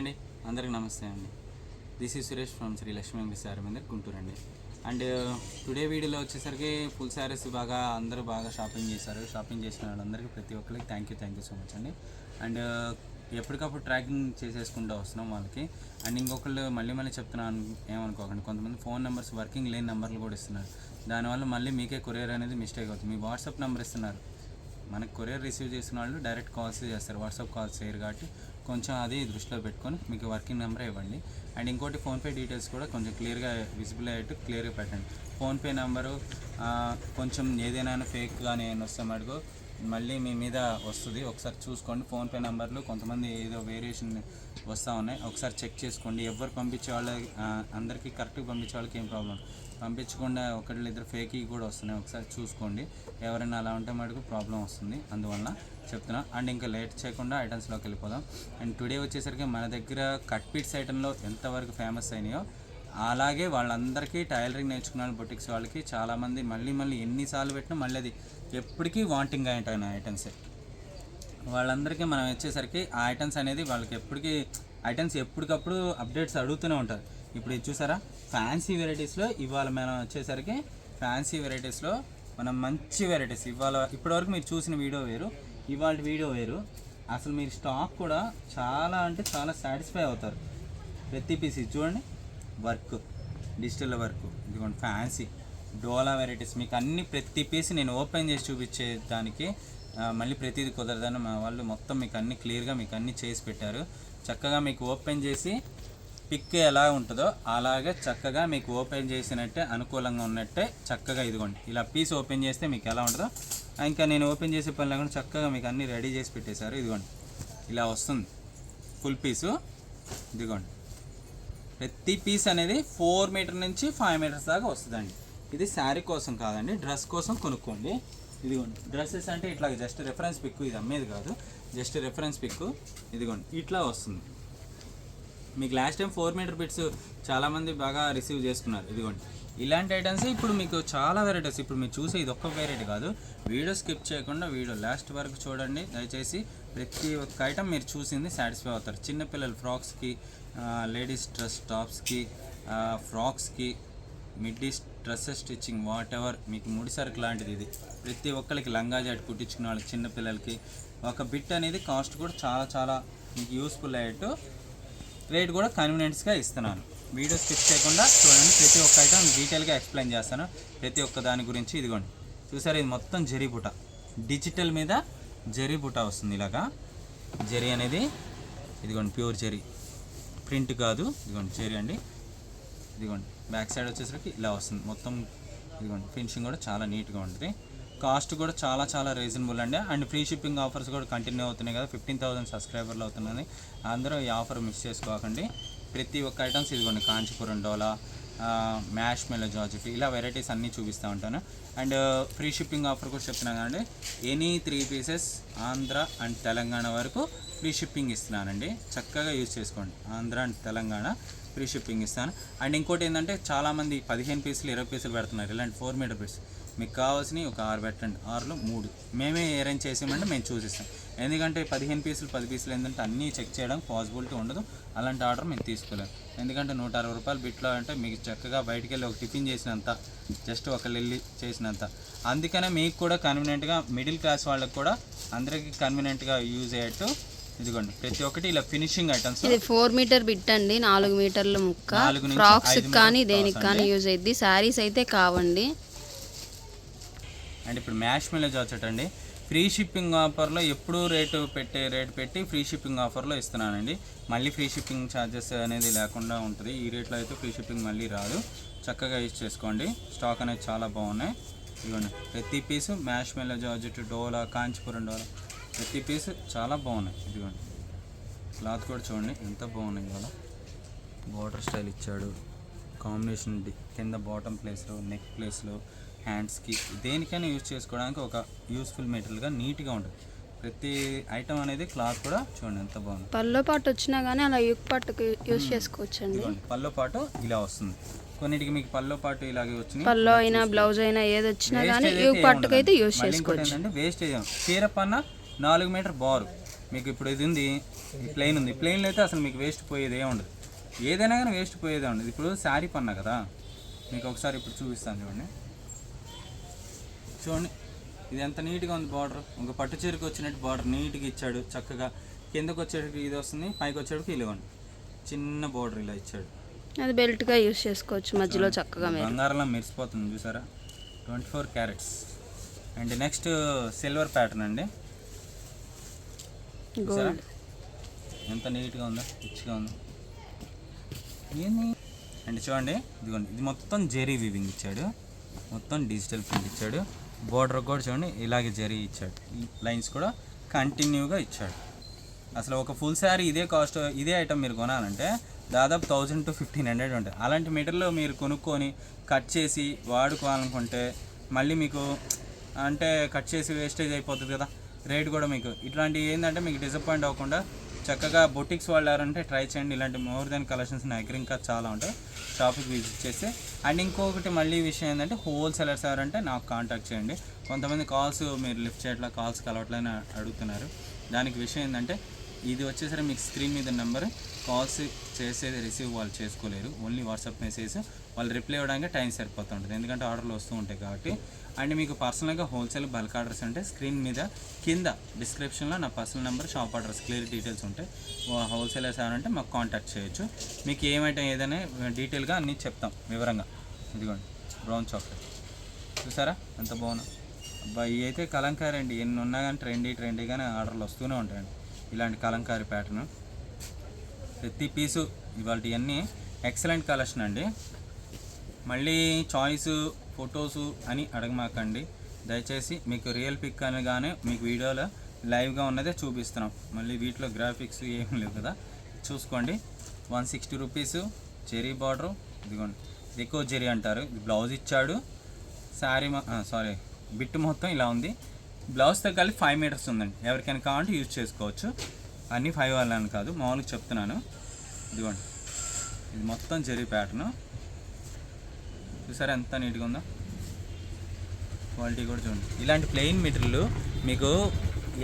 అండి, అందరికి నమస్తే అండి. This is Suresh from Sri Lakshmi Venkateswara Saree Mandir Guntur అండి. అండ్ టుడే వీడియోలో వచ్చేసరికి ఫుల్ శారీస్ అందరూ బాగా షాపింగ్ చేశారు. షాపింగ్ చేసిన వాళ్ళందరికీ ప్రతి ఒక్కరికి థ్యాంక్ యూ సో మచ్ అండి. అండ్ ఎప్పటికప్పుడు ట్రాకింగ్ చేసేసుకుంటూ వస్తున్నాం వాళ్ళకి. అండ్ ఇంకొకళ్ళు మళ్ళీ చెప్తున్నాను, ఏమనుకోకండి, కొంతమంది ఫోన్ నెంబర్స్ వర్కింగ్ లేని నెంబర్లు కూడా ఇస్తున్నారు. దానివల్ల మళ్ళీ మీకే కొరియర్ అనేది మిస్టేక్ అవుతుంది. మీ వాట్సాప్ నెంబర్ ఇస్తున్నారు, మనకు కొరియర్ రిసీవ్ చేసిన వాళ్ళు డైరెక్ట్ కాల్స్ చేస్తారు, వాట్సాప్ కాల్స్ చేయరు. కాబట్టి కొంచెం అది దృష్టిలో పెట్టుకొని మీకు వర్కింగ్ నెంబర్ ఇవ్వండి. అండ్ ఇంకోటి ఫోన్పే డీటెయిల్స్ కూడా కొంచెం క్లియర్గా విజిబుల్ అయ్యేట్టు క్లియర్గా పెట్టండి. ఫోన్పే నెంబరు కొంచెం ఏదైనా ఫేక్ కానీ ఏమైనా వస్తే మటుకు మళ్ళీ మీ మీద వస్తుంది. ఒకసారి చూసుకోండి. ఫోన్పే నెంబర్లు కొంతమంది ఏదో వేరియేషన్ వస్తూ ఉన్నాయి, ఒకసారి చెక్ చేసుకోండి. ఎవరు పంపించే వాళ్ళకి అందరికీ కరెక్ట్గా పంపించే వాళ్ళకి ఏం ప్రాబ్లం, పంపించకుండా ఒకళ్ళు ఇద్దరు ఫేక్ కూడా వస్తున్నాయి, ఒకసారి చూసుకోండి. ఎవరైనా అలా ఉంటే మటుకు ప్రాబ్లం వస్తుంది, అందువల్ల చెప్తున్నా. అండ్ ఇంకా లేట్ చేయకుండా ఐటమ్స్లోకి వెళ్ళిపోదాం. అండ్ టుడే వచ్చేసరికి మన దగ్గర కట్ పీట్స్ ఐటెంలో ఎంతవరకు ఫేమస్ అయినాయో అలాగే వాళ్ళందరికీ టైలరింగ్ నేర్చుకున్న బొటిక్స్ వాళ్ళకి చాలామంది మళ్ళీ ఎన్నిసార్లు పెట్టినా మళ్ళీ అది ఎప్పటికీ వాంటింగ్ అయిన ఐటమ్సే. వాళ్ళందరికీ మనం వచ్చేసరికి ఆ ఐటమ్స్ అనేది వాళ్ళకి ఎప్పటికీ ఐటమ్స్ ఎప్పటికప్పుడు అప్డేట్స్ అడుగుతూనే ఉంటారు. ఇప్పుడు ఇది చూసారా, ఫ్యాన్సీ వెరైటీస్లో ఇవాళ మనం వచ్చేసరికి ఫ్యాన్సీ వెరైటీస్లో మనం మంచి వెరైటీస్ ఇప్పటివరకు మీరు చూసిన వీడియో వేరు, ఇవాళ వీడియో వేరు. అసలు మీరు స్టాక్ కూడా చాలా అంటే చాలా సాటిస్ఫై అవుతారు. ప్రతి పీస్ చూడండి, వర్క్, డిజిటల్ వర్క్, ఇదిగోండి ఫ్యాన్సీ డోలా వెరైటీస్. మీకు అన్ని ప్రతి పీస్ నేను ఓపెన్ చేసి చూపించే దానికి మళ్ళీ ప్రతిదీ కుదరదని మా వాళ్ళు మొత్తం మీకు అన్ని క్లియర్గా మీకు అన్నీ చేసి పెట్టారు. చక్కగా మీకు ఓపెన్ చేసి పిక్ ఎలా ఉంటుందో అలాగే చక్కగా మీకు ఓపెన్ చేసినట్టే అనుకూలంగా ఉన్నట్టే చక్కగా ఇదిగోండి ఇలా పీస్ ఓపెన్ చేస్తే మీకు ఎలా ఉంటుందో ఇంకా నేను ఓపెన్ చేసే పని లేకుండా చక్కగా మీకు అన్నీ రెడీ చేసి పెట్టేశారు. ఇదిగోండి ఇలా వస్తుంది ఫుల్ పీసు. ఇదిగోండి ప్రతి పీస్ అనేది 4 మీటర్ నుంచి 5 మీటర్స్ దాకా వస్తుందండి. ఇది శారీ కోసం కాదండి, డ్రెస్ కోసం కొనుక్కోండి. ఇదిగోండి డ్రెస్సెస్ అంటే ఇట్లా జస్ట్ రెఫరెన్స్ పిక్, ఇది అమ్మేది కాదు, జస్ట్ రెఫరెన్స్ పిక్. ఇదిగోండి ఇట్లా వస్తుంది మీకు. లాస్ట్ టైం 4 మీటర్ బిట్స్ చాలామంది బాగా రిసీవ్ చేసుకున్నారు. ఇదిగోండి ఇలాంటి ఐటమ్స్ ఇప్పుడు మీకు చాలా వెరైటీస్. ఇప్పుడు మీరు చూసే ఇది ఒక్క వెరైటీ కాదు, వీడియో స్కిప్ చేయకుండా వీడియో లాస్ట్ వరకు చూడండి దయచేసి. ప్రతి ఒక్క ఐటమ్ మీరు చూసింది సాటిస్ఫై అవుతారు. చిన్నపిల్లల ఫ్రాక్స్కి, లేడీస్ డ్రెస్ టాప్స్కి, ఫ్రాక్స్కి, middies dresses stitching whatever మీకు ముడిసరుకు లాంటిది ఇది. ప్రతి ఒక్కరికి లంగా జాట్ కుట్టించుకున్న వాళ్ళకి, చిన్నపిల్లలకి ఒక బిట్ అనేది కాస్ట్ కూడా చాలా మీకు యూస్ఫుల్ అయ్యేట్టు రేట్ కూడా కన్వీనియన్స్గా ఇస్తున్నాను. వీడియో స్కిప్ చేయకుండా చూడండి, ప్రతి ఒక్క ఐటమ్ డీటెయిల్గా ఎక్స్ప్లెయిన్ చేస్తాను ప్రతి ఒక్క దాని గురించి. ఇదిగోండి చూసారు, ఇది మొత్తం జరీ బుట్ట, డిజిటల్ మీద జరీ బుట్ట వస్తుంది. ఇలాగా జరీ అనేది ఇదిగోండి ప్యూర్ జరీ, ప్రింట్ కాదు. ఇదిగోండి జరీ అండి. ఇదిగోండి బ్యాక్ సైడ్ వచ్చేసరికి ఇలా వస్తుంది మొత్తం. ఇదిగోండి ఫినిషింగ్ కూడా చాలా నీట్గా ఉంటుంది. కాస్ట్ కూడా చాలా రీజనబుల్ అండి. అండ్ ఫ్రీ షిప్పింగ్ ఆఫర్స్ కూడా కంటిన్యూ అవుతున్నాయి కదా, 15,000 సబ్స్క్రైబర్లు అవుతున్నాయి. అందరూ ఈ ఆఫర్ మిస్ చేసుకోకండి. ప్రతి ఒక్క ఐటమ్స్ ఇదిగోండి కాంచీపురం డోలా, మ్యాష్ మెలో జార్జెట్, ఇలా వెరైటీస్ అన్నీ చూపిస్తూ ఉంటాను. అండ్ ఫ్రీ షిప్పింగ్ ఆఫర్ కూడా చెప్తున్నాను కదండి, any 3 pieces Andhra and Telangana వరకు ఫ్రీ షిప్పింగ్ ఇస్తున్నానండి. చక్కగా యూజ్ చేసుకోండి. Andhra and Telangana free shipping ఇస్తాను. అండ్ ఇంకోటి ఏంటంటే చాలామంది 15 పీసులు 20 పీసులు పెడుతున్నారు. ఇలాంటి 4 మీటర్ పీస్ మీకు కావాల్సినవి ఒక 6 పెట్టండి, 6లో 3 మేమే అరేంజ్ చేసామంటే మేము చూసిస్తాం. ఎందుకంటే 15 పీసులు 10 పీసులు ఏంటంటే అన్నీ చెక్ చేయడం పాసిబిలిటీ ఉండదు. అలాంటి ఆర్డర్ మేము తీసుకోలేము. ఎందుకంటే 160 రూపాయలు బిట్లో అంటే మీకు చక్కగా బయటికి వెళ్ళి ఒక టిఫిన్ చేసినంత, జస్ట్ ఒకళ్ళు వెళ్ళి చేసినంత. అందుకనే మీకు కూడా కన్వీనియంట్గా, మిడిల్ క్లాస్ వాళ్ళకి కూడా అందరికీ కన్వీనియంట్గా యూజ్ అయ్యేట్టు ఇదిగోండి ప్రతి ఒక్కటి ఇలా ఫినిషింగ్ ఐటమ్స్. ఇది 4 మీటర్ బిట్ అండి, 4 మీటర్ల ముక్క. ఫ్రాక్స్ కానీ దేనికి కానీ యూజ్ అయ్యింది. శారీస్ అయితే కావండి. అండ్ ఇప్పుడు మ్యాష్ మెలో జార్జెట్ అండి, ఫ్రీ షిప్పింగ్ ఆఫర్లో ఎప్పుడూ రేటు పెట్టి ఫ్రీ షిప్పింగ్ ఆఫర్లో ఇస్తున్నానండి. మళ్ళీ ఫ్రీ షిప్పింగ్ ఛార్జెస్ అనేది లేకుండా ఉంటుంది. ఈ రేట్లో అయితే ఫ్రీ షిప్పింగ్ మళ్ళీ రాదు. చక్కగా యూజ్ చేసుకోండి. స్టాక్ అనేది చాలా బాగున్నాయి. ఇదిగోండి ప్రతి పీసు మ్యాష్ మెలో జార్జెట్, డోలా, కాంచీపురం డోలా, ప్రతి పీస్ చాలా బాగున్నాయి. ఇదిగోండి క్లాత్ కూడా చూడండి ఎంత బాగున్నాయి. ఇవాళ బార్డర్ స్టైల్ ఇచ్చాడు, కాంబినేషన్ కింద బాటమ్ ప్లేస్లో, నెక్ ప్లేస్లో, హ్యాండ్స్కి దేనికైనా యూజ్ చేసుకోవడానికి ఒక యూస్ఫుల్ మెటీరియల్గా నీట్గా ఉంటుంది. ప్రతి ఐటమ్ అనేది క్లాత్ కూడా చూడండి ఎంత బాగుంది. పల్లో పాటు వచ్చినా కానీ అలా యుగ్ పట్టుకు యూజ్ చేసుకోవచ్చు అండి. పల్లో పాటు ఇలా వస్తుంది. కొన్నిటికి మీకు పల్లో పాటు ఇలాగే వచ్చినాయి. పల్లో అయినా బ్లౌజ్ అయినా ఏది వచ్చినా కానీ యుగ్ పట్టుకు అయితే యూజ్ చేసుకోవచ్చు. ఏంటంటే వేస్టేజ్ చీర పన్న 4 మీటర్ బారు మీకు ఇప్పుడు ఇది ఉంది, ఈ ప్లెయిన్ ఉంది. ప్లెయిన్లో అయితే అసలు మీకు వేస్ట్ పోయేదే ఉండదు, ఏదైనా కానీ వేస్ట్ పోయేదే ఉండదు. ఇప్పుడు శారీ పన్నా కదా, మీకు ఒకసారి ఇప్పుడు చూపిస్తాను చూడండి. చూడండి ఇది ఎంత నీట్గా ఉంది బార్డర్, ఒక పట్టు చీరకు వచ్చినట్టు బార్డర్ నీట్గా ఇచ్చాడు. చక్కగా కిందకు వచ్చేటికి ఇది వస్తుంది, పైకి వచ్చేటికి ఇవ్వండి చిన్న బార్డర్ ఇలా ఇచ్చాడు. అది బెల్ట్గా యూస్ చేసుకోవచ్చు, మధ్యలో చక్కగా బంగారంలో మెరిసిపోతుంది చూసారా, 24 carats. And next silver pattern అండి, గోల్డ్. ఎంత నీట్గా ఉందో, రిచ్గా ఉందో ఏంది. అండ్ చూడండి ఇదిగోండి, ఇది మొత్తం జెరీ వీవింగ్ ఇచ్చాడు, మొత్తం డిజిటల్ ప్రింట్ ఇచ్చాడు. బోర్డర్ కూడా చూడండి ఇలాగే జరీ ఇచ్చాడు, ఈ లైన్స్ కూడా కంటిన్యూగా ఇచ్చాడు. అసలు ఒక ఫుల్ శారీ ఇదే కాస్ట్, ఇదే ఐటమ్ మీరు కొనాలంటే దాదాపు 1000 to 1500 ఉంటాయి. అలాంటి మీటర్లో మీరు కొనుక్కొని కట్ చేసి వాడుకోవాలనుకుంటే మళ్ళీ మీకు అంటే కట్ చేసి వేస్టేజ్ అయిపోతుంది కదా, రేట్ కూడా మీకు ఇట్లాంటివి ఏంటంటే మీకు డిసప్పాయింట్ అవ్వకుండా చక్కగా బొటిక్స్ వాళ్ళారంటే ట్రై చేయండి. ఇలాంటి మోర్ దెన్ కలెక్షన్స్ నా దగ్గర ఇంకా చాలా ఉంటాయి, షాప్కి విజిట్ చేసి. అండ్ ఇంకొకటి మళ్ళీ విషయం ఏంటంటే హోల్సేలర్స్ ఎవరంటే నాకు కాంటాక్ట్ చేయండి. కొంతమంది కాల్స్ మీరు లిఫ్ట్ చేయట్లా, కాల్స్ కలవట్లని అడుగుతున్నారు. దానికి విషయం ఏంటంటే ఇది వచ్చేసరికి మీకు స్క్రీన్ మీద నెంబర్, కాల్స్ చేసేది రిసీవ్ వాళ్ళు చేసుకోలేరు, ఓన్లీ వాట్సాప్ మెసేజ్, వాళ్ళు రిప్లై ఇవ్వడానికి టైం సరిపోతుంటుంది, ఎందుకంటే ఆర్డర్లు వస్తూ ఉంటాయి కాబట్టి. అండ్ మీకు పర్సనల్గా హోల్సేల్ బల్క్ ఆర్డర్స్ అంటే స్క్రీన్ మీద కింద డిస్క్రిప్షన్లో నా personal number, shop address, clear details ఉంటాయి. హోల్సేలర్స్ ఏమంటే మాకు కాంటాక్ట్ చేయొచ్చు. మీకు ఏమైతే ఏదైనా డీటెయిల్గా అన్నీ చెప్తాం వివరంగా. ఇదిగోండి బ్రౌన్ చాక్లెట్ చూసారా ఎంత బాగున్నా. అబ్బాయి అయితే కలంకారీ అండి, ఎన్ని ఉన్నా కానీ ట్రెండీగానే ఆర్డర్లు వస్తూనే ఉంటాయండి. ఇలాంటి కలంకారీ ప్యాటర్న్ ప్రతి పీసు ఇవాళ అన్నీ ఎక్సలెంట్ కలెక్షన్ అండి. మళ్ళీ చాయిస్ ఫొటోసు అని అడగమాకండి దయచేసి. మీకు రియల్ పిక్ అనగానే మీకు వీడియోలో లైవ్గా ఉన్నదే చూపిస్తున్నాం, మళ్ళీ వీటిలో గ్రాఫిక్స్ ఏం లేవు కదా. చూసుకోండి 160 రూపీస్ జెరీ బార్డరు. ఇదిగోండి ఎక్కువ జెరీ అంటారు. ఇది బ్లౌజ్ ఇచ్చాడు, శారీ బిట్ మొత్తం ఇలా ఉంది. బ్లౌజ్తో కలిపి 5 మీటర్స్ ఉందండి, ఎవరికైనా కావాలంటే యూజ్ చేసుకోవచ్చు. అన్నీ 5 వాళ్ళని కాదు, మామూలుగా చెప్తున్నాను. ఇదిగోండి ఇది మొత్తం జెరీ ప్యాటర్ను చూసారా ఎంత నీట్గా ఉందో, క్వాలిటీ కూడా చూడండి. ఇలాంటి ప్లెయిన్ మెటీరియల్ మీకు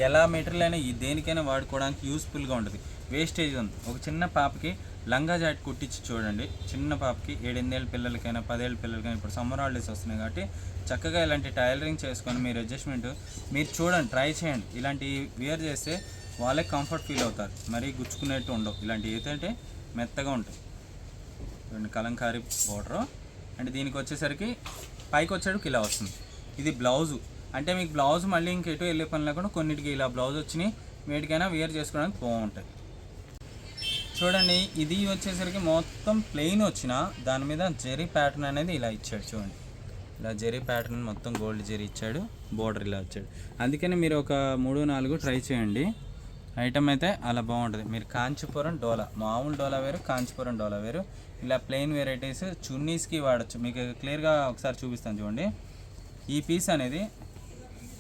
ఎలా మెటీరియల్ అయినా దేనికైనా వాడుకోవడానికి యూస్ఫుల్గా ఉంటుంది, వేస్టేజ్ ఉంది. ఒక చిన్న పాపకి లంగా జాకెట్ కుట్టించి చూడండి, చిన్న పాపకి 7-8 ఏళ్ళ పిల్లలకైనా 10 ఏళ్ళ పిల్లలకైనా ఇప్పుడు సమ్మర్ హాలిడేస్ వస్తున్నాయి కాబట్టి చక్కగా ఇలాంటి టైలరింగ్ చేసుకొని మీరు అడ్జస్ట్మెంట్ మీరు చూడండి, ట్రై చేయండి. ఇలాంటి వేర్ చేస్తే వాళ్ళే కంఫర్ట్ ఫీల్ అవుతారు, మరీ గుచ్చుకునేట్టు ఉండవు. ఇలాంటివి ఏంటంటే మెత్తగా ఉంటాయి. కలంకారీ బోర్డర్. అంటే దీనికి వచ్చేసరికి పైకి వచ్చేటికి ఇలా వస్తుంది. ఇది బ్లౌజు, అంటే మీకు బ్లౌజ్ మళ్ళీ ఇంకెటు వెళ్ళే పని లేకుండా కొన్నిటికి ఇలా బ్లౌజ్ వచ్చినాయి, వేటికైనా వేర్ చేసుకోవడానికి బాగుంటాయి. చూడండి ఇది వచ్చేసరికి మొత్తం ప్లెయిన్ వచ్చిన దాని మీద జెరీ ప్యాటర్న్ అనేది ఇలా ఇచ్చాడు. చూడండి ఇలా జెరీ ప్యాటర్న్ మొత్తం గోల్డ్ జెరీ ఇచ్చాడు, బోర్డర్ ఇలా వచ్చాడు. అందుకని మీరు ఒక 3-4 ట్రై చేయండి, ఐటమ్ అయితే అలా బాగుంటుంది. మీరు కాంచీపురం డోలా, మామూలు డోలా వేరు, కాంచీపురం డోలా వేరు. ఇలా ప్లెయిన్ వెరైటీస్ చున్నీస్కి వాడచ్చు. మీకు క్లియర్గా ఒకసారి చూపిస్తాను చూడండి. ఈ పీస్ అనేది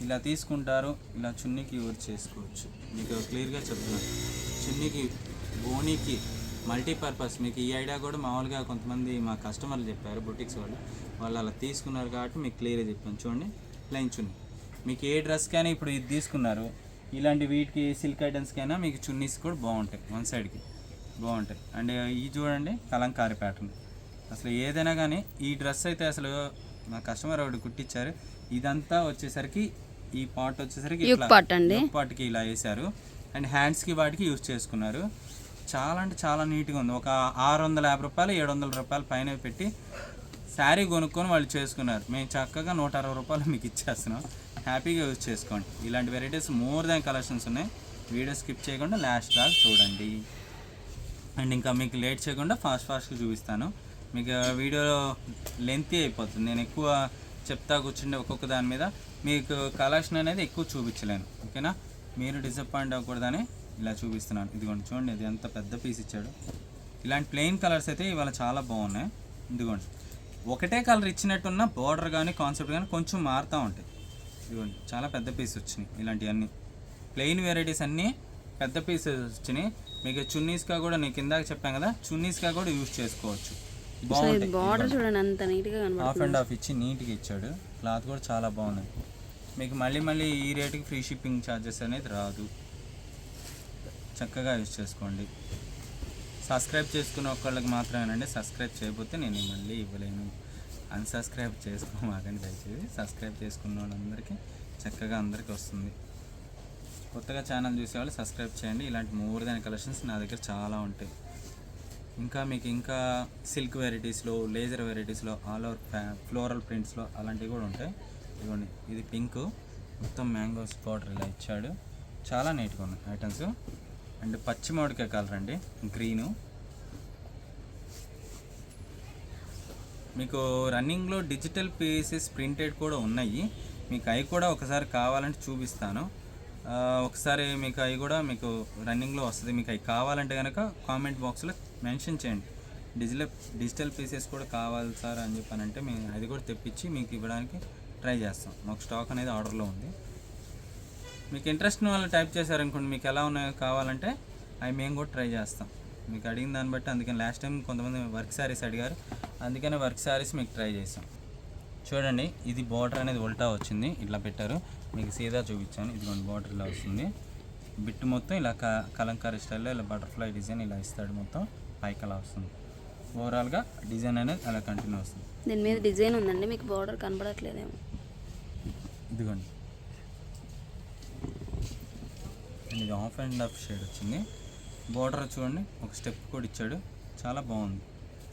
ఇలా తీసుకుంటారు, ఇలా చున్నీకి యూజ్ చేసుకోవచ్చు. మీకు క్లియర్గా చెప్తున్నాను, చున్నీకి బోనీకి మల్టీపర్పస్. మీకు ఈ ఐడియా కూడా మామూలుగా కొంతమంది మా కస్టమర్లు చెప్పారు, బుటిక్స్ వాళ్ళు అలా తీసుకున్నారు కాబట్టి మీకు క్లియర్గా చెప్పాను. చూడండి ప్లెయిన్ చున్నీ, మీకు ఏ డ్రెస్కైనా ఇప్పుడు ఇది తీసుకున్నారు, ఇలాంటి వీటికి సిల్క్ ఐటమ్స్కైనా మీకు చున్నీస్ కూడా బాగుంటాయి, వన్ సైడ్కి బాగుంటాయి. అండ్ ఇది చూడండి కలంకారీ ప్యాటర్న్. అసలు ఏదైనా కానీ ఈ డ్రెస్ అయితే అసలు మా కస్టమర్ ఒకటి కుట్టించారు. ఇదంతా వచ్చేసరికి ఈ పార్ట్ వచ్చేసరికి పార్ట్కి ఇలా వేశారు. అండ్ హ్యాండ్స్కి వాటికి యూజ్ చేసుకున్నారు. చాలా అంటే చాలా నీట్గా ఉంది. ఒక 650 రూపాయలు 700 రూపాయల పైన పెట్టి శారీ కొనుక్కొని వాళ్ళు చేసుకున్నారు. మేము చక్కగా 160 రూపాయలు మీకు ఇచ్చేస్తున్నాం, హ్యాపీగా యూజ్ చేసుకోండి. ఇలాంటి వెరైటీస్ మోర్ దాన్ కలెక్షన్స్ ఉన్నాయి. వీడియో స్కిప్ చేయకుండా లాస్ట్ దాకా చూడండి. అండ్ ఇంకా మీకు లేట్ చేయకుండా ఫాస్ట్గా చూపిస్తాను. మీకు వీడియో లెంతీ అయిపోతుంది, నేను ఎక్కువ చెప్తా కూర్చుంటే ఒక్కొక్క దాని మీద మీకు కలెక్షన్ అనేది ఎక్కువ చూపించలేను, ఓకేనా. మీరు డిసప్పాయింట్ అవ్వకూడదని ఇలా చూపిస్తున్నాను. ఇదిగోండి చూడండి, ఇది ఎంత పెద్ద పీస్ ఇచ్చాడు. ఇలాంటి ప్లెయిన్ కలర్స్ అయితే ఇవాళ చాలా బాగున్నాయి. ఇదిగోండి ఒకటే కలర్ ఇచ్చినట్టున్న బార్డర్ కానీ కాన్సెప్ట్ కానీ కొంచెం మారుతూ ఉంటాయి. ఇదిగోండి చాలా పెద్ద పీస్ వచ్చినాయి. ఇలాంటివన్నీ ప్లెయిన్ వెరైటీస్ అన్నీ పెద్ద పీసెస్ వచ్చినాయి. మీకు చున్నీస్గా కూడా నేను కిందాక చెప్పాను కదా, చున్నీస్గా కూడా యూజ్ చేసుకోవచ్చు. బాగుంటుంది, హాఫ్ అండ్ హాఫ్ ఇచ్చి నీట్గా ఇచ్చాడు. క్లాత్ కూడా చాలా బాగుంది. మీకు మళ్ళీ ఈ రేటుకి ఫ్రీ షిప్పింగ్ ఛార్జెస్ అనేది రాదు. చక్కగా యూజ్ చేసుకోండి. సబ్స్క్రైబ్ చేసుకున్న ఒక్కళ్ళకి మాత్రమేనండి, సబ్స్క్రైబ్ చేయకపోతే నేను మళ్ళీ ఇవ్వలేను. అన్సబ్స్క్రైబ్ చేసుకోమాకండి దయచేసి. సబ్స్క్రైబ్ చేసుకున్న వాళ్ళందరికీ చక్కగా అందరికీ వస్తుంది. కొత్తగా ఛానల్ చూసేవాళ్ళు సబ్స్క్రైబ్ చేయండి. ఇలాంటి మోర్ దాన్ కలెక్షన్స్ నా దగ్గర చాలా ఉంటాయి. ఇంకా మీకు ఇంకా సిల్క్ వెరైటీస్లో, లేజర్ వెరైటీస్లో, ఆల్ ఓవర్ ఫ్లోరల్ ప్రింట్స్లో అలాంటివి కూడా ఉంటాయి. ఇదిగోండి, ఇది పింక్ మొత్తం మ్యాంగోస్ పౌడర్ ఇలా ఇచ్చాడు. చాలా నీట్గా ఉన్నాయి ఐటమ్స్. అండ్ పచ్చి మామిడికాయ కలర్ అండి, గ్రీను. మీకు రన్నింగ్లో డిజిటల్ పీసెస్ ప్రింటెడ్ కూడా ఉన్నాయి. మీకు అవి కూడా ఒకసారి కావాలంటే చూపిస్తాను. ఒకసారి మీకు అవి కూడా మీకు రన్నింగ్లో వస్తుంది. మీకు అవి కావాలంటే కనుక కామెంట్ బాక్స్లో మెన్షన్ చేయండి. డిజిటల్ పీసెస్ కూడా కావాలి సార్ అని చెప్పానంటే మేము అది కూడా తెప్పించి మీకు ఇవ్వడానికి ట్రై చేస్తాం. మాకు స్టాక్ అనేది ఆర్డర్లో ఉంది. మీకు ఇంట్రెస్ట్ ఉన్న వాళ్ళు టైప్ చేశారనుకోండి, మీకు ఎలా ఉన్నాయో కావాలంటే అవి మేము కూడా ట్రై చేస్తాం. మీకు అడిగిన దాన్ని బట్టి. అందుకని లాస్ట్ టైం కొంతమంది వర్క్ శారీస్ అడిగారు, అందుకనే వర్క్ శారీస్ మీకు ట్రై చేస్తాం. చూడండి, ఇది బార్డర్ అనేది ఉల్టా వచ్చింది, ఇట్లా పెట్టారు. మీకు సీదా చూపించాను. ఇదిగోండి బార్డర్ ఇలా వస్తుంది. బిట్ మొత్తం ఇలా కలంకారీ స్టైల్లో ఇలా బటర్ఫ్లై డిజైన్ ఇలా ఇస్తాడు. మొత్తం పైకి అలా వస్తుంది. ఓవరాల్గా డిజైన్ అనేది అలా కంటిన్యూ వస్తుంది. దీని మీద డిజైన్ ఉందండి, మీకు బార్డర్ కనబడట్లేదేమో. ఇదిగోండి, ఇది ఆఫ్ అండ్ ఆఫ్ షేడ్ వచ్చింది. బార్డర్ చూడండి, ఒక స్టెప్ కూడా ఇచ్చాడు. చాలా బాగుంది,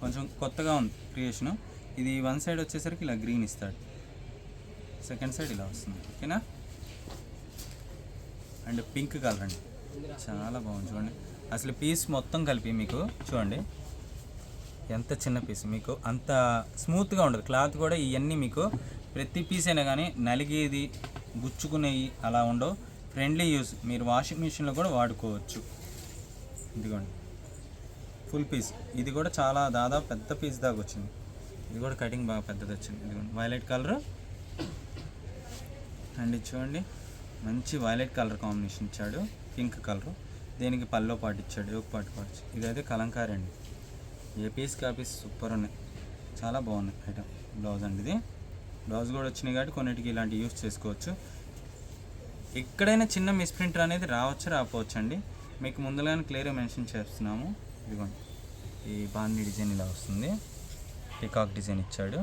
కొంచెం కొత్తగా ఉంది క్రియేషను. ఇది వన్ సైడ్ వచ్చేసరికి ఇలా గ్రీన్ ఇస్తాడు, సెకండ్ సైడ్ ఇలా వస్తుంది. ఓకేనా. అండ్ పింక్ కలర్ అండి, చాలా బాగుంది. చూడండి, అసలు పీస్ మొత్తం కలిపి మీకు చూడండి ఎంత చిన్న పీస్. మీకు అంత స్మూత్గా ఉండదు క్లాత్ కూడా. ఇవన్నీ మీకు ప్రతి పీస్ అయినా కానీ నలిగేది, గుచ్చుకునేవి అలా ఉండవు. ఫ్రెండ్లీ యూజ్, మీరు వాషింగ్ మిషన్లో కూడా వాడుకోవచ్చు. ఇదిగోండి ఫుల్ పీస్. ఇది కూడా చాలా దాదాపు పెద్ద పీస్ దాకా వచ్చింది. ఇది కూడా కటింగ్ బాగా పెద్దది వచ్చింది. ఇదిగోండి వైలెట్ కలర్. అండ్ ఇది చూడండి, మంచి వైలెట్ కలర్ కాంబినేషన్ ఇచ్చాడు. పింక్ కలరు, దీనికి పల్లో పాటు ఇచ్చాడు, ఒక పాటు. ఇదైతే కలంకారీ అండి. ఏ పీస్ కా పీస్ సూపర్ ఉన్నాయి, చాలా బాగున్నాయి ఐటమ్. బ్లౌజ్ అండి, ఇది బ్లౌజ్ కూడా వచ్చినాయి కాబట్టి కొన్నిటికి ఇలాంటివి యూస్ చేసుకోవచ్చు. ఎక్కడైనా చిన్న మిస్ప్రింటర్ అనేది రాకపోవచ్చు అండి. మీకు ముందుగానే క్లియర్గా మెన్షన్ చేస్తున్నాము. ఇదిగోండి, ఈ బాందీ డిజైన్ ఇలా వస్తుంది, పికాక్ డిజైన్ ఇచ్చాడు.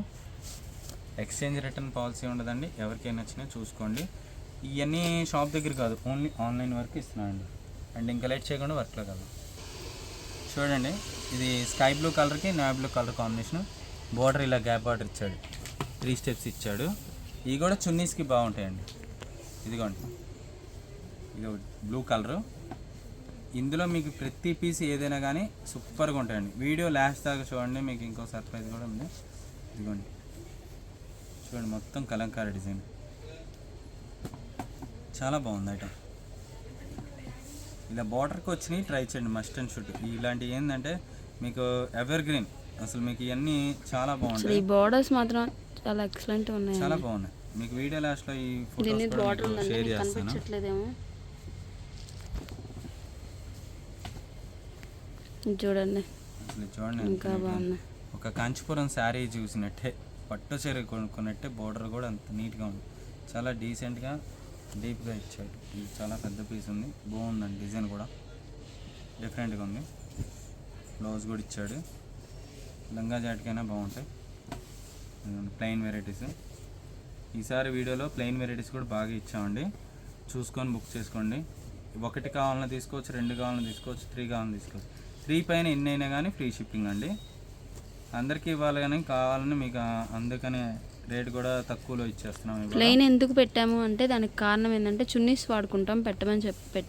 ఎక్స్చేంజ్ రిటర్న్ పాలసీ ఉండదండి, ఎవరికైనా నచ్చినా చూసుకోండి. ఇవన్నీ షాప్ దగ్గర కాదు, ఓన్లీ ఆన్లైన్ వరకు ఇస్తున్నానండి. అండ్ ఇంకా లైట్ చేయకుండా వర్క్లో కాదు. చూడండి, ఇది స్కై బ్లూ కలర్కి navy blue colour combination. Border ఇలా గ్యాప్ బార్డర్ ఇచ్చాడు, 3 స్టెప్స్ ఇచ్చాడు. ఇవి కూడా చున్నీస్కి బాగుంటాయండి. ఇదిగోండి, ఇది బ్లూ కలరు. ఇందులో మీకు ప్రతి పీస్ ఏదైనా కానీ సూపర్గా ఉంటాయండి. వీడియో లాస్ట్ దాకా చూడండి, మీకు ఇంకో సర్ప్రైజ్ కూడా ఉంది. ఇదిగోండి చూడండి, మొత్తం కలంకారీ డిజైన్, చాలా బాగుంది ఐటమ్. ఇలా బార్డర్కి వచ్చినాయి ట్రై చేయండి, మస్ట్ అండ్ షుడ్. ఇలాంటివి ఏంటంటే మీకు ఎవర్ గ్రీన్. అసలు మీకు ఇవన్నీ చాలా బాగుంటాయి. ఈ బార్డర్స్ మాత్రం చాలా ఎక్సలెంట్ ఉన్నాయి, చాలా బాగున్నాయి. మీకు వీడియో లాస్ట్లో ఈ ఫోటోస్ షేర్ చేస్తాను. చూడండి, అసలు చూడండి, ఇంకా బాగున్నాయి. ఒక కాంచీపురం శారీ చూసినట్టే, పట్టు చీర కొనుక్కున్నట్టే. బార్డర్ కూడా అంత నీట్గా ఉంది, చాలా డీసెంట్గా డీప్గా ఇచ్చాడు. ఇది చాలా పెద్ద పీస్ ఉంది, బాగుందండి. డిజైన్ కూడా డిఫరెంట్గా ఉంది. బ్లౌజ్ కూడా ఇచ్చాడు. లంగా జాటికైనా బాగుంటాయి. Plain varieties. ఈసారి వీడియోలో ప్లెయిన్ వెరైటీస్ కూడా బాగా ఇచ్చామండి, చూసుకొని బుక్ చేసుకోండి. 1 కావాలన్నా తీసుకోవచ్చు, 2 కావాలన్నా తీసుకోవచ్చు, 3 కావాలన్నా తీసుకోవచ్చు. 3 పైన ఎన్ని అయినా కానీ ఫ్రీ షిప్పింగ్ అండి. అందరికీ ఇవ్వాలి కానీ కావాలని మీకు, అందుకనే రేట్ కూడా తక్కువలో ఇచ్చేస్తున్నాం. ప్లెయిన్ ఎందుకు పెట్టాము అంటే దానికి కారణం ఏంటంటే చున్నీస్ వాడుకుంటాం, పెట్టమని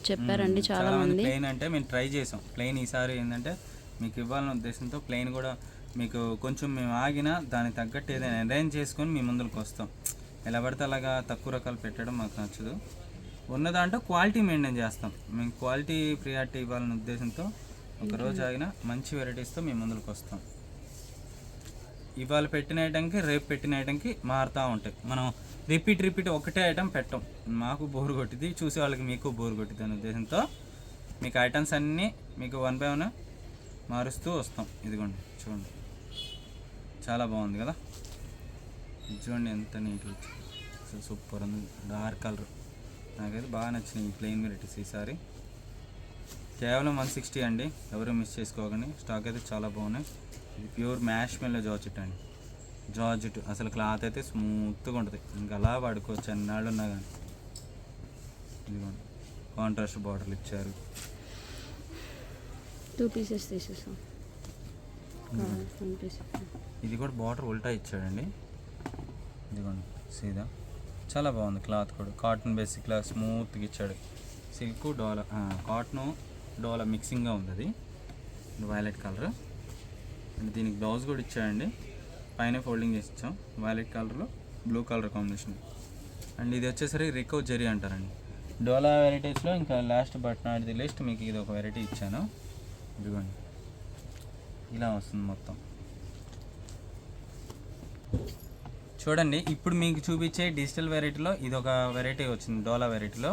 చెప్పారండి చాలా మంది. ప్లెయిన్ అంటే మేము ట్రై చేసాం. ప్లెయిన్ ఈసారి ఏంటంటే మీకు ఇవ్వాలనే ఉద్దేశంతో ప్లెయిన్ కూడా మీకు కొంచెం మేము ఆగినా దానికి తగ్గట్టు ఏదైనా అరేంజ్ చేసుకొని మీ ముందుకు వస్తాం. ఎలా పడితే అలాగా తక్కువ రకాలు పెట్టడం మాకు నచ్చదు. ఉన్న దాంట్లో క్వాలిటీ మెయింటైన్ చేస్తాం. మేము క్వాలిటీ ప్రియారిటీ ఇవ్వాలనే ఉద్దేశంతో ఒకరోజు ఆగిన మంచి వెరైటీస్తో మేము ముందుకు వస్తాం. ఇవాళ పెట్టిన ఐటమ్కి రేపు పెట్టిన ఐటమ్కి మారుతూ ఉంటాయి. మనం రిపీట్ ఒకటే ఐటమ్ పెట్టం, మాకు బోర్ కొట్టింది, చూసే వాళ్ళకి మీకు బోర్ కొట్టింది అనే ఉద్దేశంతో మీకు ఐటమ్స్ అన్నీ మీకు 1 by 1 మారుస్తూ వస్తాం. ఇదిగోండి చూడండి, చాలా బాగుంది కదా. చూడండి ఎంత నీట్గా వచ్చింది, అసలు సూపర్ ఉంది. డార్క్ కలర్ నాకైతే బాగా నచ్చినాయి ఈ ప్లెయిన్ వెరైటీస్ ఈసారి. కేవలం 160 అండి, ఎవరు మిస్ చేసుకోకండి. స్టాక్ అయితే చాలా బాగున్నాయి. ఇది ప్యూర్ మ్యాష్ మెల్లో జార్జెట్ అండి. జార్జెట్ అసలు క్లాత్ అయితే స్మూత్గా ఉంటుంది, ఇంకా అలా వాడుకోవచ్చు అన్నాళ్ళు ఉన్నా కానీ. ఇదిగోండి కాంట్రాస్ట్ బార్డర్లు ఇచ్చారు. 2 పీసెస్ తీసేసాం. ఇది కూడా బార్డర్ ఉల్టా ఇచ్చాడండి. ఇదిగోండి సీదా చాలా బాగుంది. క్లాత్ కూడా కాటన్ బేసిక్ లా స్మూత్గా ఇచ్చాడు. సిల్క్ డోలా కాటన్ డోలా మిక్సింగ్గా ఉంది. అది వైలెట్ కలర్ అండ్ దీనికి బ్లౌజ్ కూడా ఇచ్చాడండి. పైన ఫోల్డింగ్ చేసి ఇచ్చాం వైలెట్ కలర్లో బ్లూ కలర్ కాంబినేషన్. అండ్ ఇది వచ్చేసరికి రికో జెరీ అంటారండి. డోలా వెరైటీస్లో ఇంకా last but not the list మీకు ఇది ఒక వెరైటీ ఇచ్చాను. ఇదిగోండి ఇలా వస్తుంది మొత్తం. చూడండి ఇప్పుడు మీకు చూపించే డిజిటల్ వెరైటీలో ఇది ఒక వెరైటీ వచ్చింది. డోలా వెరైటీలో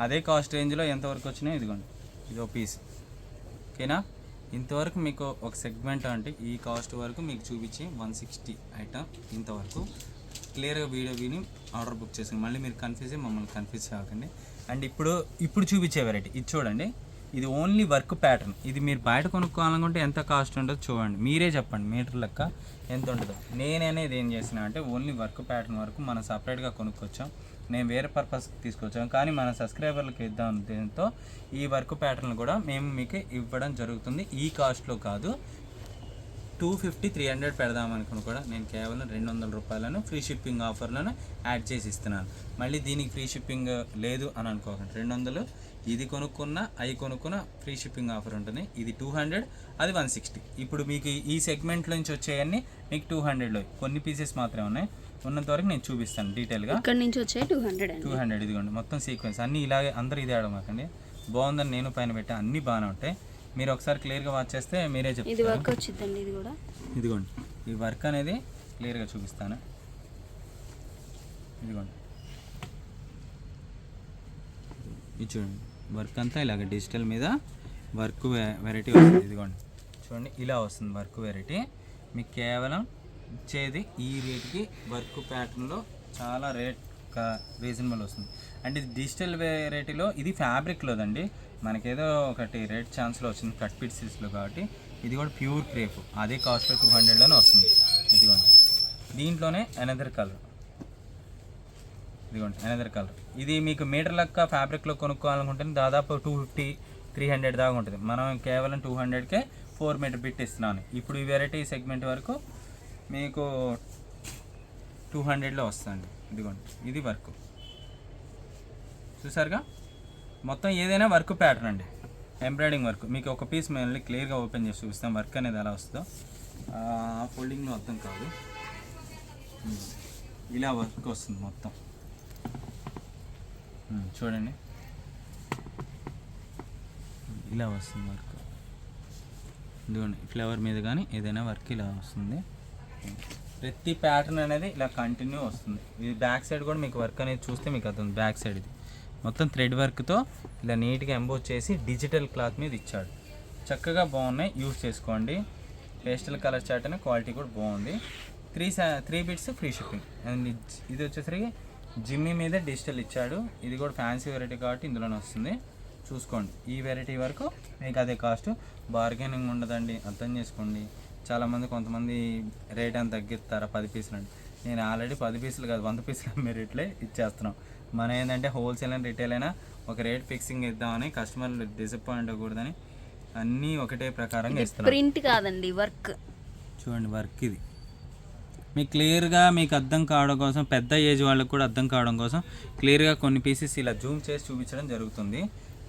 అదే కాస్ట్ రేంజ్లో ఎంతవరకు వచ్చినాయో ఇదిగోండి ఇది ఒక పీస్. ఓకేనా, ఇంతవరకు మీకు ఒక సెగ్మెంట్ అంటే ఈ కాస్ట్ వరకు మీకు చూపించి 160 ఐటమ్ ఇంతవరకు క్లియర్గా వీడియో విని ఆర్డర్ బుక్ చేసుకుని మళ్ళీ మీరు కన్ఫ్యూజ్ మమ్మల్ని కన్ఫ్యూజ్ కాకండి. అండ్ ఇప్పుడు చూపించే వెరైటీ ఇది చూడండి. ఇది ఓన్లీ వర్క్ ప్యాటర్న్. ఇది మీరు బయట కొనుక్కోవాలనుకుంటే ఎంత కాస్ట్ ఉంటుందో చూడండి, మీరే చెప్పండి మీటర్ లెక్క ఎంత ఉంటుందో. నేననేది ఏం చేసిన అంటే ఓన్లీ వర్క్ ప్యాటర్న్ వరకు మనం సపరేట్గా కొనుక్కొచ్చాం. నేను వేరే పర్పస్కి తీసుకొచ్చాను, కానీ మన సబ్స్క్రైబర్లకు ఇద్దాం దీంతో ఈ వర్క్ ప్యాటర్న్ కూడా మేము మీకు ఇవ్వడం జరుగుతుంది. ఈ కాస్ట్లో కాదు, 250 300 పెడదాం అనుకుని కూడా నేను కేవలం 200 రూపాయలను ఫ్రీ షిప్పింగ్ ఆఫర్లను యాడ్ చేసి ఇస్తున్నాను. మళ్ళీ దీనికి ఫ్రీ షిప్పింగ్ లేదు అని అనుకోకండి. 200 ఇది కొనుక్కున్న అవి కొనుక్కున్న ఫ్రీ షిప్పింగ్ ఆఫర్ ఉంటుంది. ఇది 200, అది 160. ఇప్పుడు మీకు ఈ సెగ్మెంట్లో నుంచి వచ్చేవన్నీ మీకు 200లో కొన్ని పీసెస్ మాత్రమే ఉన్నాయి. ఉన్నంత వరకు నేను చూపిస్తాను డీటెయిల్గా. ఇక్కడ నుంచి వచ్చే 200 ఇదిగోండి మొత్తం సీక్వెన్స్ అన్నీ ఇలాగే అందరూ ఇదే ఆడమాకండి. బాగుందని నేను పైన పెట్టా, అన్నీ బాగానే ఉంటాయి. మీరు ఒకసారి క్లియర్గా వాచ్ చేస్తే మీరే చెప్తారు. ఇది వర్క్ వచ్చిందండి. ఇది కూడా ఇదిగోండి ఈ వర్క్ అనేది క్లియర్గా చూపిస్తాను. ఇదిగోండి ఇది చూడండి వర్క్ అంతా ఇలాగ డిజిటల్ మీద వర్క్ వెరైటీ వస్తుంది. ఇదిగోండి చూడండి ఇలా వస్తుంది వర్క్ వెరైటీ. మీకు కేవలం ఇచ్చేది ఈ రేట్కి వర్క్ ప్యాటర్న్లో చాలా రేట్ రీజనబుల్ వస్తుంది. అండ్ ఇది డిజిటల్ వెరైటీలో ఇది ఫ్యాబ్రిక్లోదండి. మనకేదో ఒకటి రేట్ ఛాన్స్లో వచ్చింది కట్ పీసెస్లో కాబట్టి. ఇది కూడా ప్యూర్ క్రేప్, అదే కాస్ట్లో 200లోనే వస్తుంది. ఇదిగోండి దీంట్లోనే అనదర్ కలర్. ఇదిగోండి అనదర్ కలర్. ఇది మీకు మీటర్ లెక్క ఫ్యాబ్రిక్లో కొనుక్కోవాలనుకుంటే దాదాపు 250 300 దాకా ఉంటుంది. మనం కేవలం 200కే 4 మీటర్ బిట్ ఇస్తున్నాను. ఇప్పుడు ఈ వెరైటీ సెగ్మెంట్ వరకు మీకు 200లో వస్తుంది. ఇదిగోండి ఇది వర్క్ చూసారుగా. మొత్తం ఏదైనా వర్క్ ప్యాటర్న్ అండి, ఎంబ్రాయిడింగ్ వర్క్. మీకు ఒక పీస్ మళ్ళీ క్లియర్గా ఓపెన్ చేసి చూపిస్తాం వర్క్ అనేది ఎలా వస్తుందో. ఫోల్డింగ్లో అర్థం కాదు, ఇలా వర్క్ వస్తుంది మొత్తం. చూడండి ఇలా వస్తుంది వర్క్. ఇదిగోండి ఫ్లవర్ మీద కానీ ఏదైనా వర్క్ ఇలా వస్తుంది. ప్రతి ప్యాటర్న్ అనేది ఇలా కంటిన్యూ వస్తుంది. ఇది బ్యాక్ సైడ్ కూడా మీకు వర్క్ అనేది చూస్తే మీకు అర్థం. బ్యాక్ సైడ్ ఇది మొత్తం థ్రెడ్ వర్క్తో ఇలా నీట్గా ఎంబోజ్ చేసి డిజిటల్ క్లాత్ మీద ఇచ్చాడు. చక్కగా బాగున్నాయి, యూజ్ చేసుకోండి. పేస్టల్ కలర్ చార్ట్ అనే క్వాలిటీ కూడా బాగుంది. 3 బిట్స్ ఫ్రీ షిప్పింగ్. అండ్ ఇది వచ్చేసరికి జిమ్మి మీద డిజిటల్ ఇచ్చాడు. ఇది కూడా ఫ్యాన్సీ వెరైటీ కాబట్టి ఇందులోనే వస్తుంది. చూసుకోండి ఈ వెరైటీ వరకు మీకు అదే కాస్ట్. బార్గెనింగ్ ఉండదండి, అర్థం చేసుకోండి. చాలామంది కొంతమంది రేట్ అని తగ్గిస్తారా 10 పీసులు అండి. నేను ఆల్రెడీ 10 పీసులు కాదు 100 పీసులు అమ్మే రేట్లే ఇచ్చేస్తున్నాం. మన ఏంటంటే హోల్సేల్ అండ్ రిటైల్ అయినా ఒక రేట్ ఫిక్సింగ్ ఇద్దామని, కస్టమర్లు డిసప్పాయింట్ అవ్వకూడదని అన్నీ ఒకటే ప్రకారంగా ఇస్తున్నాం. ప్రింట్ కాదండి వర్క్. చూడండి వర్క్ ఇది మీకు క్లియర్గా మీకు అర్థం కావడం కోసం, పెద్ద ఏజ్ వాళ్ళకి కూడా అర్థం కావడం కోసం క్లియర్గా కొన్ని పీసెస్ ఇలా జూమ్ చేసి చూపించడం జరుగుతుంది.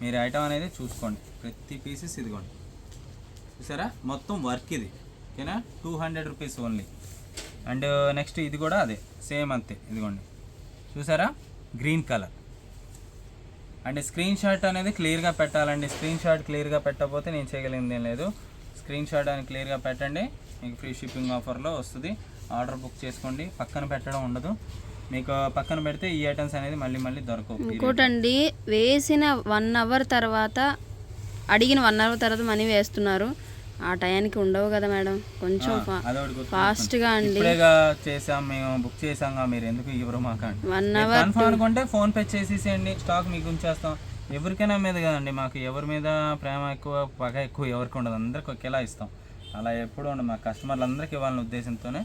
మీరు ఐటమ్ అనేది చూసుకోండి. ప్రతి పీసెస్ ఇదిగోండి చూసారా మొత్తం వర్క్ ఇది. ఓకేనా, 200 రూపీస్ ఓన్లీ. అండ్ నెక్స్ట్ ఇది కూడా అదే సేమ్ అంతే. ఇదిగోండి చూసారా green colour. And screen shot అనేది క్లియర్గా పెట్టాలండి. స్క్రీన్ షాట్ క్లియర్గా పెట్టకపోతే నేను చేయగలిగింది ఏం లేదు. స్క్రీన్ షాట్ అని క్లియర్గా పెట్టండి, మీకు ఫ్రీ షిప్పింగ్ ఆఫర్లో వస్తుంది. ఆర్డర్ బుక్ చేసుకోండి, పక్కన పెట్టడం ఉండదు. మీకు పక్కన పెడితే ఈ ఐటమ్స్ అనేది మళ్ళీ దొరకవు. ఇంకోటండి, వేసిన 1 అవర్ తర్వాత అడిగిన 1 అవర్ తర్వాత మనీ వేస్తున్నారు. ఆ టయానికి ఉండవు కదా మేడం, కొంచెం ఫాస్ట్గా అండి. ఇప్పుడేగా చేసాం మేము, బుక్ చేసాం, మీరు ఎందుకు ఇవ్వరు మాకు? 1 అవర్ కన్ఫర్మ్ అనుకుంటే ఫోన్ పే చేసేసేయండి, స్టాక్ మీకు ఉంచేస్తాం. ఎవరికైనా మీద కదండి, మాకు ఎవరి మీద ప్రేమ ఎక్కువ పగ ఎక్కువ ఎవరికి ఉండదు, అందరికి ఒకేలా ఇస్తాం. అలా ఎప్పుడు ఉండదు, మా కస్టమర్లు అందరికీ ఇవ్వాలనే ఉద్దేశంతోనే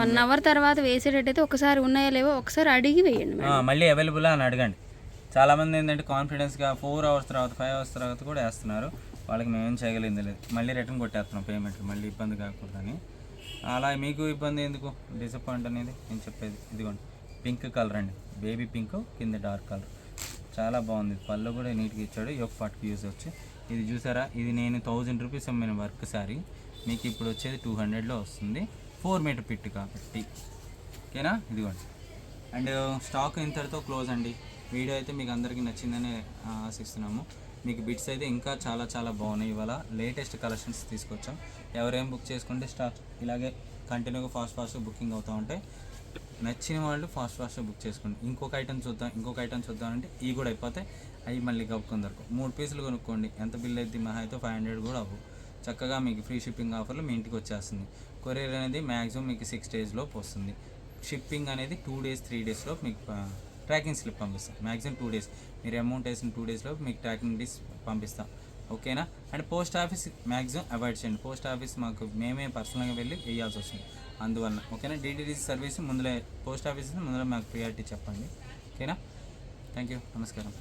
1 అవర్ తర్వాత వేసేటట్టయితే ఒకసారి ఉన్నాయో లేవో ఒకసారి అడిగి వేయండి మేడం. మళ్ళీ అవైలబుల్ అని అడగండి. చాలామంది ఏంటంటే కాన్ఫిడెన్స్గా 4 అవర్స్ తర్వాత 5 అవర్స్ తర్వాత కూడా వేస్తున్నారు, వాళ్ళకి మేమేం చేయగలిగింది లేదు, మళ్ళీ రిటర్న్ కొట్టేస్తున్నాం పేమెంట్, మళ్ళీ ఇబ్బంది కాకూడదని. అలా మీకు ఇబ్బంది ఎందుకు, డిసప్పాయింట్ అనేది నేను చెప్పేది. ఇదిగోండి పింక్ కలర్ అండి, బేబీ పింక్ కింద డార్క్ కలర్, చాలా బాగుంది. పళ్ళు కూడా నీట్గా ఇచ్చాడు, యొక్క పాటుకి యూజ్ వచ్చి. ఇది చూసారా, ఇది నేను 1000 రూపీస్ అమ్మిన వర్క్ సారీ, మీకు ఇప్పుడు వచ్చేది 200లో వస్తుంది, 4 మీటర్ పిట్ కాబట్టి. ఓకేనా, ఇదిగోండి. అండ్ స్టాక్ ఇంతటితో క్లోజ్ అండి. వీడియో అయితే మీకు అందరికీ నచ్చిందని ఆశిస్తున్నాము. మీకు బిట్స్ అయితే ఇంకా చాలా చాలా బాగున్నాయి. ఇవాళ లేటెస్ట్ కలెక్షన్స్ తీసుకొచ్చాం. ఎవరేం బుక్ చేసుకుంటే స్టాక్ ఇలాగే కంటిన్యూగా ఫాస్ట్గా బుకింగ్ అవుతూ ఉంటాయి. నచ్చిన వాళ్ళు ఫాస్ట్గా బుక్ చేసుకోండి. ఇంకొక ఐటమ్ చూద్దాం అంటే ఇవి కూడా అయిపోతాయి, అవి మళ్ళీ కప్పుకుందరకు 3 పీసులు కొనుక్కోండి. ఎంత బిల్ అయితే మహా అయితే 500 కూడా అవ్వు. చక్కగా మీకు ఫ్రీ షిప్పింగ్ ఆఫర్లో మీ ఇంటికి వచ్చేస్తుంది. కొరియర్ అనేది మ్యాక్సిమం మీకు 6 days లోపు వస్తుంది. షిప్పింగ్ అనేది 2 days 3 daysలో మీకు ట్రాకింగ్ స్లిప్ పంపిస్తాం. మ్యాక్సిమం 2 days, మీరు అమౌంట్ వేసిన 2 daysలో మీకు ట్రాకింగ్ డిస్ పంపిస్తాం. ఓకేనా. And post office maximum avoid చేయండి. పోస్ట్ ఆఫీస్ మాకు మేమే పర్సనల్గా వెళ్ళి వేయాల్సి వస్తుంది అందువల్ల. ఓకేనా. డిటిడిసి సర్వీస్ ముందులే, పోస్ట్ ఆఫీస్ ముందులో మాకు ప్రియారిటీ చెప్పండి. ఓకేనా. థ్యాంక్ యూ, నమస్కారం.